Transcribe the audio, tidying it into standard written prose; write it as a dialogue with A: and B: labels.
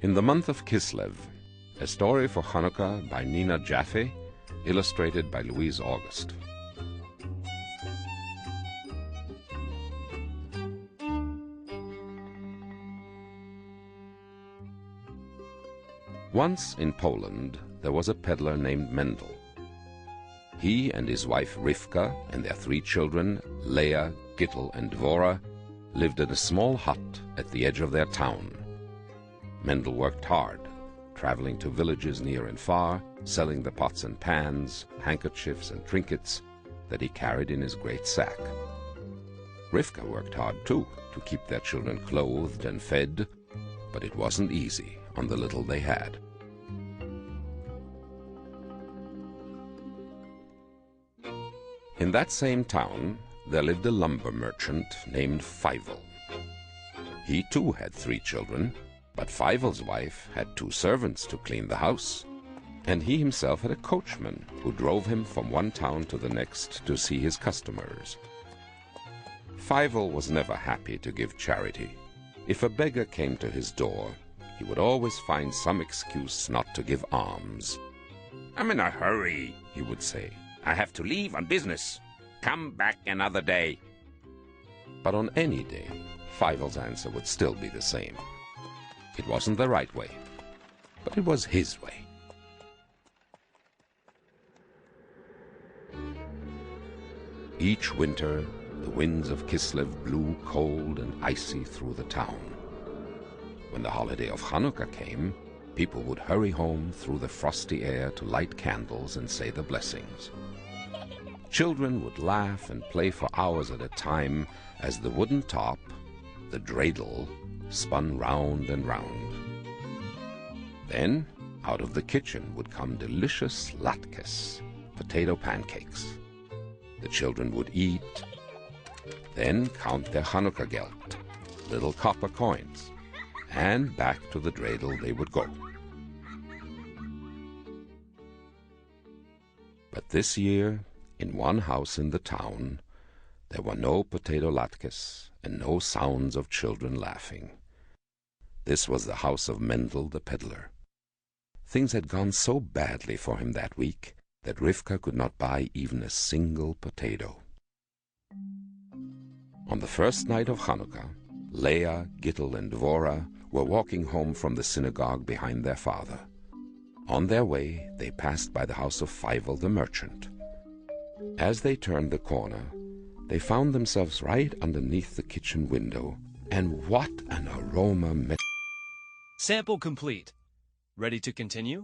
A: In the month of Kislev, a story for Hanukkah by Nina Jaffe, illustrated by Louise August. Once in Poland, there was a peddler named Mendel. He and his wife Rivka and their 3 children, Leah, Gittel, and Dvora, lived in a small hut at the edge of their town. Mendel worked hard, traveling to villages near and far, selling the pots and pans, handkerchiefs and trinkets that he carried in his great sack. Rivka worked hard too, to keep their children clothed and fed, but it wasn't easy on the little they had. In that same town, there lived a lumber merchant named Feivel. He too had 3 children, but Feivel's wife had 2 servants to clean the house, and he himself had a coachman who drove him from one town to the next to see his customers. Feivel was never happy to give charity. If a beggar came to his door, he would always find some excuse not to give alms.
B: "I'm in a hurry," he would say. "I have to leave on business. Come back another day."
A: But on any day, Feivel's answer would still be the same. It wasn't the right way, but it was his way. Each winter, the winds of Kislev blew cold and icy through the town. When the holiday of Hanukkah came, people would hurry home through the frosty air to light candles and say the blessings. Children would laugh and play for hours at a time as the wooden top, the dreidel, spun round and round. Then, out of the kitchen would come delicious latkes, potato pancakes. The children would eat, then count their Hanukkah geld, little copper coins, and back to the dreidel they would go. But this year, in one house in the town, there were no potato latkes and no sounds of children laughing. This was the house of Mendel the peddler. Things had gone so badly for him that week that Rivka could not buy even a single potato. On the first night of Hanukkah, Leah, Gittel, and Dvora were walking home from the synagogue behind their father. On their way, they passed by the house of Feivel the merchant. As they turned the corner, they found themselves right underneath the kitchen window, and what an aroma met.
C: Sample complete. Ready to continue?